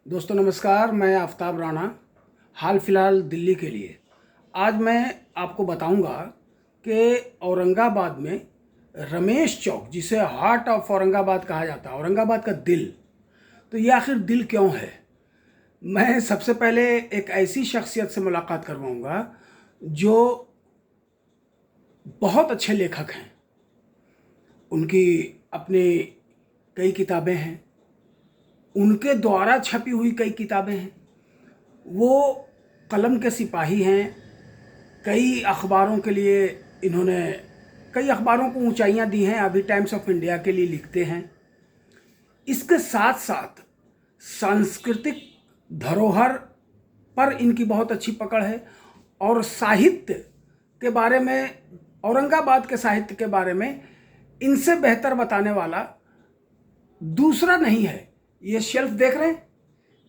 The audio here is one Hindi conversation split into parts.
दोस्तों नमस्कार, मैं आफ्ताब राणा हाल फिलहाल दिल्ली के लिए आज मैं आपको बताऊंगा कि औरंगाबाद में रमेश चौक, जिसे हार्ट ऑफ औरंगाबाद कहा जाता है, औरंगाबाद का दिल, तो ये आखिर दिल क्यों है। मैं सबसे पहले एक ऐसी शख्सियत से मुलाकात करवाऊंगा जो बहुत अच्छे लेखक हैं। उनकी अपनी कई किताबें हैं, उनके द्वारा छपी हुई कई किताबें हैं। वो कलम के सिपाही हैं। कई अखबारों के लिए इन्होंने कई अखबारों को ऊंचाइयां दी हैं। अभी टाइम्स ऑफ इंडिया के लिए लिखते हैं। इसके साथ साथ सांस्कृतिक धरोहर पर इनकी बहुत अच्छी पकड़ है और साहित्य के बारे में, औरंगाबाद के साहित्य के बारे में इनसे बेहतर बताने वाला दूसरा नहीं है। ये शेल्फ देख रहे हैं,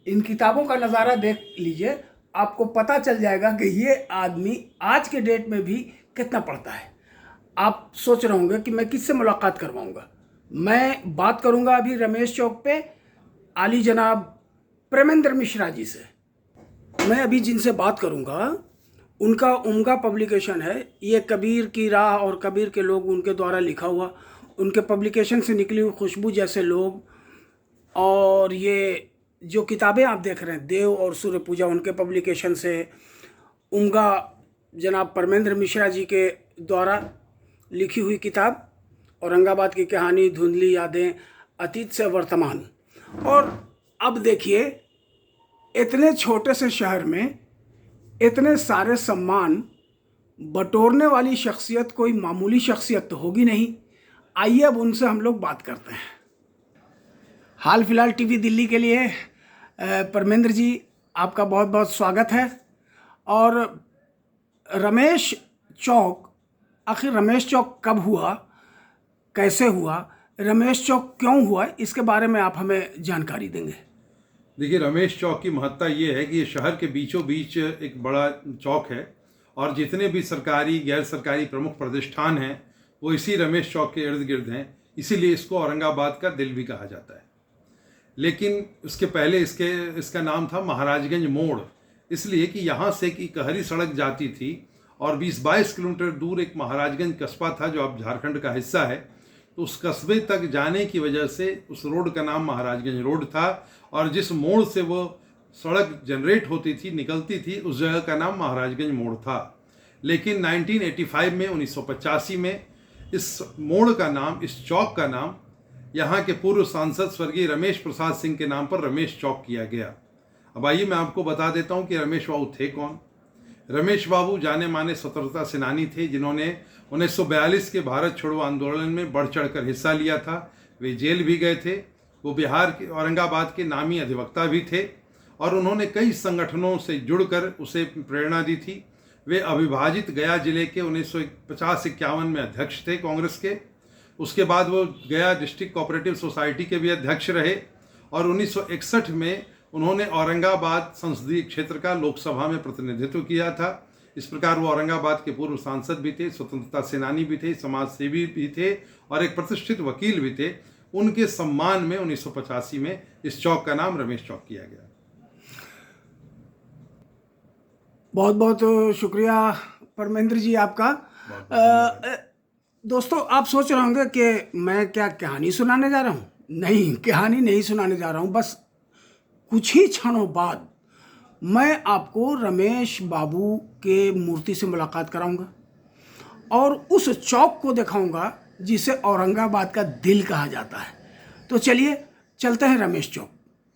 इन किताबों का नज़ारा देख लीजिए, आपको पता चल जाएगा कि ये आदमी आज के डेट में भी कितना पढ़ता है। आप सोच रहे होंगे कि मैं किससे मुलाकात करवाऊंगा। मैं बात करूंगा अभी रमेश चौक पे आली जनाब प्रेमेंद्र मिश्रा जी से। मैं अभी जिनसे बात करूंगा उनका उम्दा पब्लिकेशन है ये कबीर की राह और कबीर के लोग, उनके द्वारा लिखा हुआ, उनके पब्लिकेशन से निकली हुई खुशबू जैसे लोग। और ये जो किताबें आप देख रहे हैं, देव और सूर्य पूजा, उनके पब्लिकेशन से उनका जनाब परमेंद्र मिश्रा जी के द्वारा लिखी हुई किताब औरंगाबाद की कहानी, धुंधली यादें अतीत से वर्तमान। और अब देखिए, इतने छोटे से शहर में इतने सारे सम्मान बटोरने वाली शख्सियत कोई मामूली शख्सियत तो होगी नहीं। आइए अब उनसे हम लोग बात करते हैं। हाल फिलहाल टीवी दिल्ली के लिए परमेंद्र जी, आपका बहुत बहुत स्वागत है। और रमेश चौक, आखिर रमेश चौक कब हुआ, कैसे हुआ, रमेश चौक क्यों हुआ, इसके बारे में आप हमें जानकारी देंगे। देखिए, रमेश चौक की महत्ता ये है कि ये शहर के बीचों बीच एक बड़ा चौक है और जितने भी सरकारी गैर सरकारी प्रमुख प्रतिष्ठान हैं वो इसी रमेश चौक के इर्द गिर्द हैं। इसीलिए इसको औरंगाबाद का दिल भी कहा जाता है। लेकिन उसके पहले इसका नाम था महाराजगंज मोड़, इसलिए कि यहाँ से की कहरी सड़क जाती थी और 20-22 किलोमीटर दूर एक महाराजगंज कस्बा था जो अब झारखंड का हिस्सा है। तो उस कस्बे तक जाने की वजह से उस रोड का नाम महाराजगंज रोड था और जिस मोड़ से वो सड़क जनरेट होती थी, निकलती थी, उस जगह का नाम महाराजगंज मोड़ था। लेकिन 1985 में 1985 में इस मोड़ का नाम, इस चौक का नाम यहाँ के पूर्व सांसद स्वर्गीय रमेश प्रसाद सिंह के नाम पर रमेश चौक किया गया। अब आइए मैं आपको बता देता हूँ कि रमेश बाबू थे कौन। रमेश बाबू जाने माने स्वतंत्रता सेनानी थे जिन्होंने 1942 के भारत छोड़ो आंदोलन में बढ़ चढ़कर हिस्सा लिया था। वे जेल भी गए थे। वो बिहार के औरंगाबाद के नामी अधिवक्ता भी थे और उन्होंने कई संगठनों से जुड़कर उसे प्रेरणा दी थी। वे अविभाजित गया जिले के 1950-51 में अध्यक्ष थे कांग्रेस के। उसके बाद वो गया डिस्ट्रिक्ट कोऑपरेटिव सोसाइटी के भी अध्यक्ष रहे और 1961 में उन्होंने औरंगाबाद संसदीय क्षेत्र का लोकसभा में प्रतिनिधित्व किया था। इस प्रकार वो औरंगाबाद के पूर्व सांसद भी थे, स्वतंत्रता सेनानी भी थे, समाज सेवी भी थे और एक प्रतिष्ठित वकील भी थे। उनके सम्मान में 1985 में इस चौक का नाम रमेश चौक किया गया। बहुत बहुत शुक्रिया परमेंद्र जी आपका। दोस्तों, आप सोच रहे होंगे कि मैं क्या कहानी सुनाने जा रहा हूँ। नहीं, कहानी नहीं सुनाने जा रहा हूँ। बस कुछ ही क्षणों बाद मैं आपको रमेश बाबू के मूर्ति से मुलाकात कराऊंगा और उस चौक को दिखाऊंगा जिसे औरंगाबाद का दिल कहा जाता है। तो चलिए चलते हैं रमेश चौक।